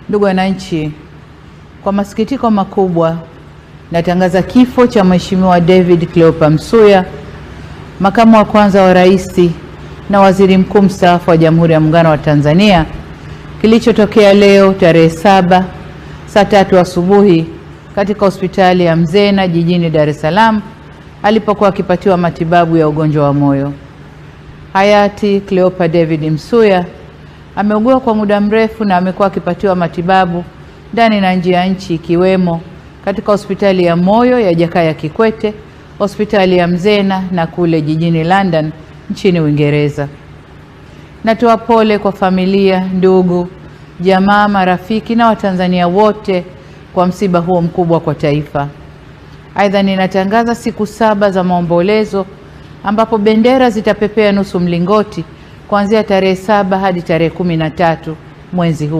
Ndugu wananchi, kwa masikitiko makubwa natangaza kifo cha Mheshimiwa David Cleopa Msuya, makamu wa kwanza wa rais na waziri mkuu mstaafu wa Jamhuri ya Muungano wa Tanzania, kilichotokea leo tarehe 7 saa 3 asubuhi katika hospitali ya Mzena jijini Dar es Salaam alipokuwa akipatiwa matibabu ya ugonjwa wa moyo. Hayati Cleopa David Msuya ameugua kwa muda mrefu na amekuwa akipatiwa matibabu ndani na nje ya nchi, ikiwemo katika hospitali ya moyo ya Jakaya Kikwete, hospitali ya Mzena na kule jijini London nchini Uingereza. Natoa pole kwa familia, ndugu, jamaa, marafiki na Watanzania wote kwa msiba huo mkubwa kwa taifa. Aidha, ninatangaza siku 7 za maombolezo ambapo bendera zitapepea nusu mlingoti kuanzia tarehe 7 hadi tarehe 13 mwezi huu.